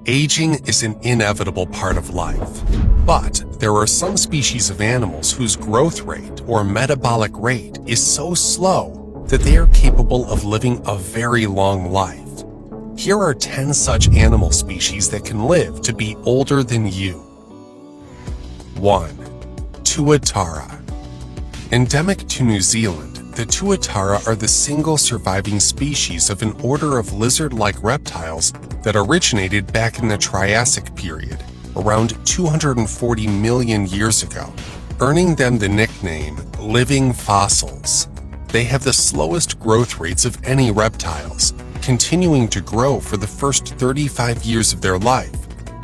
Aging is an inevitable part of life, but there are some species of animals whose growth rate or metabolic rate is so slow that they are capable of living a very long life. Here are 10 such animal species that can live to be older than you. 1. Tuatara. Endemic to New Zealand, the tuatara are the single surviving species of an order of lizard-like reptiles that originated back in the Triassic period, around 240 million years ago, earning them the nickname living fossils. They have the slowest growth rates of any reptiles, continuing to grow for the first 35 years of their life,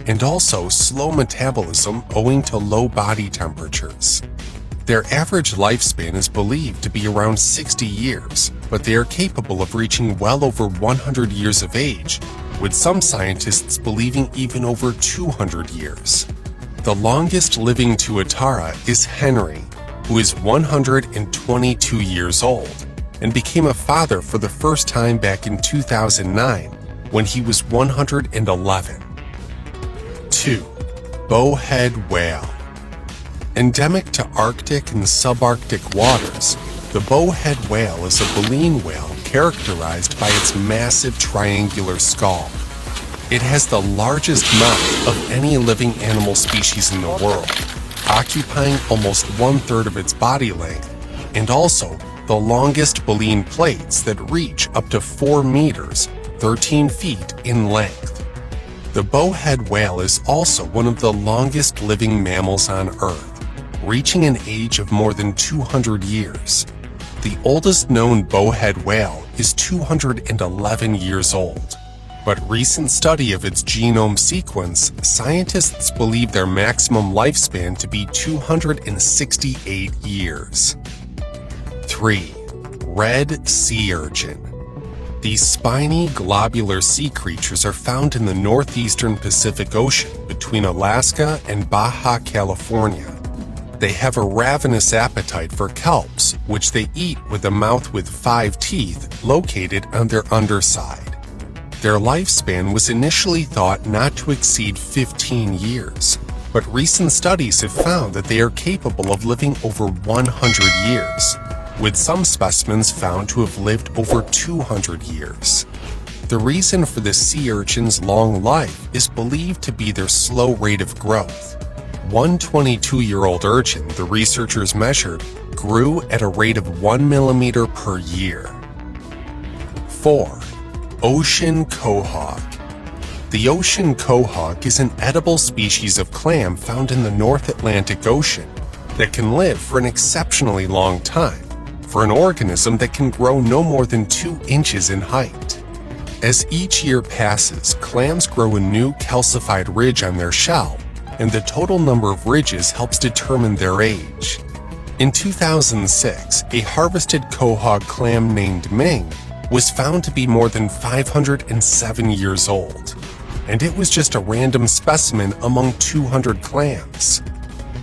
and also slow metabolism owing to low body temperatures. Their average lifespan is believed to be around 60 years, but they are capable of reaching well over 100 years of age, with some scientists believing even over 200 years. The longest living tuatara is Henry, who is 122 years old, and became a father for the first time back in 2009 when he was 111. 2. Bowhead whale. Endemic to Arctic and subarctic waters, the bowhead whale is a baleen whale characterized by its massive triangular skull. It has the largest mouth of any living animal species in the world, occupying almost 1/3 of its body length, and also the longest baleen plates that reach up to 4 meters, 13 feet in length. The bowhead whale is also one of the longest living mammals on Earth, reaching an age of more than 200 years. The oldest known bowhead whale is 211 years old, but recent study of its genome sequence, scientists believe their maximum lifespan to be 268 years. 3. Red sea urchin. These spiny, globular sea creatures are found in the northeastern Pacific Ocean between Alaska and Baja California. They have a ravenous appetite for kelps, which they eat with a mouth with 5 teeth located on their underside. Their lifespan was initially thought not to exceed 15 years, but recent studies have found that they are capable of living over 100 years, with some specimens found to have lived over 200 years. The reason for the sea urchin's long life is believed to be their slow rate of growth. One 22-year-old urchin the researchers measured grew at a rate of 1 millimeter per year. 4. Ocean quahog. The ocean quahog is an edible species of clam found in the North Atlantic Ocean that can live for an exceptionally long time, for an organism that can grow no more than 2 inches in height. As each year passes, clams grow a new calcified ridge on their shell, and the total number of ridges helps determine their age. In 2006, a harvested quahog clam named Ming was found to be more than 507 years old, and it was just a random specimen among 200 clams.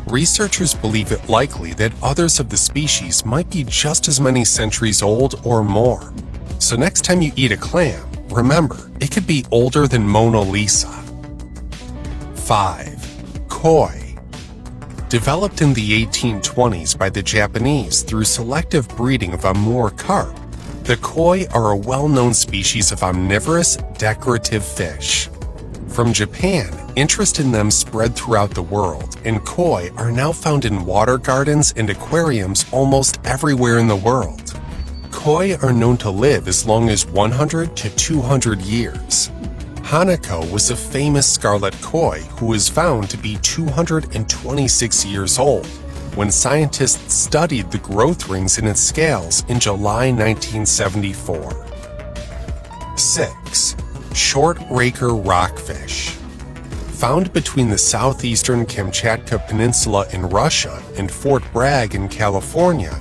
Researchers believe it likely that others of the species might be just as many centuries old or more. So next time you eat a clam, remember, it could be older than Mona Lisa. 5. Koi. Developed in the 1820s by the Japanese through selective breeding of Amur carp, the koi are a well-known species of omnivorous, decorative fish. From Japan, interest in them spread throughout the world, and koi are now found in water gardens and aquariums almost everywhere in the world. Koi are known to live as long as 100 to 200 years. Hanako was a famous scarlet koi who was found to be 226 years old when scientists studied the growth rings in its scales in July 1974. 6. Short raker rockfish. Found between the southeastern Kamchatka Peninsula in Russia and Fort Bragg in California,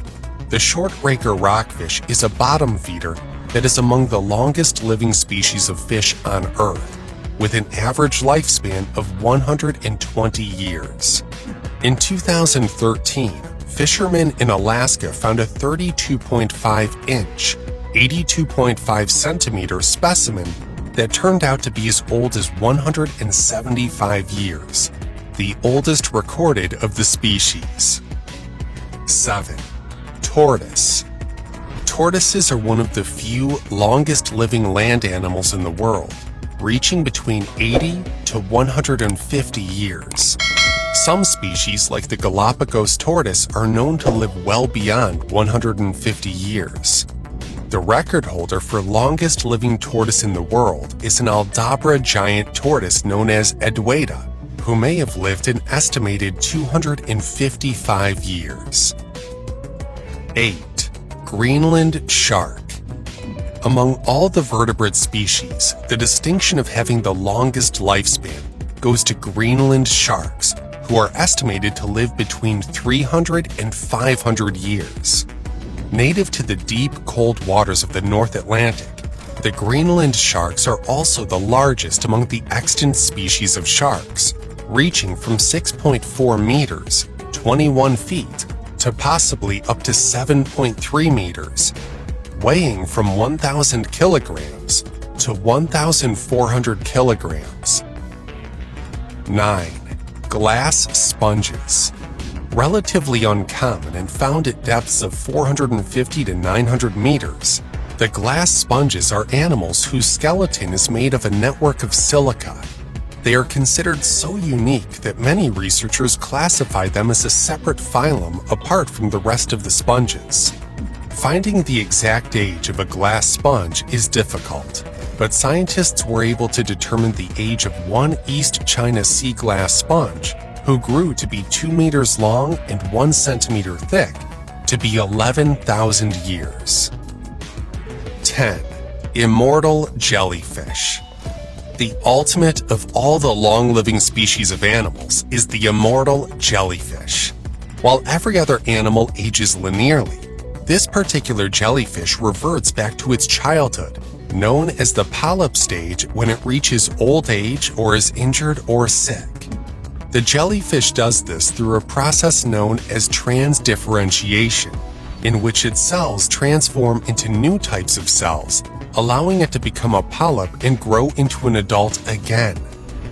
the short raker rockfish is a bottom feeder that is among the longest living species of fish on Earth, with an average lifespan of 120 years. In 2013, fishermen in Alaska found a 32.5-inch, 82.5 centimeter specimen that turned out to be as old as 175 years, the oldest recorded of the species. 7. Tortoise. Tortoises are one of the few longest living land animals in the world, reaching between 80 to 150 years. Some species, like the Galapagos tortoise, are known to live well beyond 150 years. The record holder for longest living tortoise in the world is an Aldabra giant tortoise known as Edweda, who may have lived an estimated 255 years. 8. Greenland shark. Among all the vertebrate species, the distinction of having the longest lifespan goes to Greenland sharks, who are estimated to live between 300 and 500 years. Native to the deep, cold waters of the North Atlantic, the Greenland sharks are also the largest among the extant species of sharks, reaching from 6.4 meters, 21 feet, to possibly up to 7.3 meters, weighing from 1,000 kilograms to 1,400 kilograms. 9. Glass sponges. Relatively uncommon and found at depths of 450 to 900 meters, the glass sponges are animals whose skeleton is made of a network of silica. They are considered so unique that many researchers classify them as a separate phylum apart from the rest of the sponges. Finding the exact age of a glass sponge is difficult, but scientists were able to determine the age of one East China sea glass sponge, who grew to be 2 meters long and 1 centimeter thick, to be 11,000 years. 10. Immortal jellyfish. The ultimate of all the long-living species of animals is the immortal jellyfish. While every other animal ages linearly, this particular jellyfish reverts back to its childhood, known as the polyp stage, when it reaches old age or is injured or sick. The jellyfish does this through a process known as transdifferentiation, in which its cells transform into new types of cells, allowing it to become a polyp and grow into an adult again.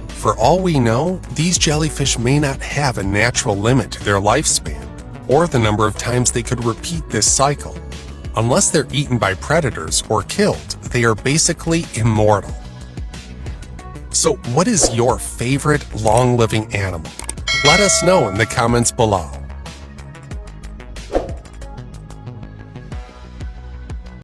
For all we know, these jellyfish may not have a natural limit to their lifespan, or the number of times they could repeat this cycle. Unless they're eaten by predators or killed, they are basically immortal. So what is your favorite long-living animal? Let us know in the comments below.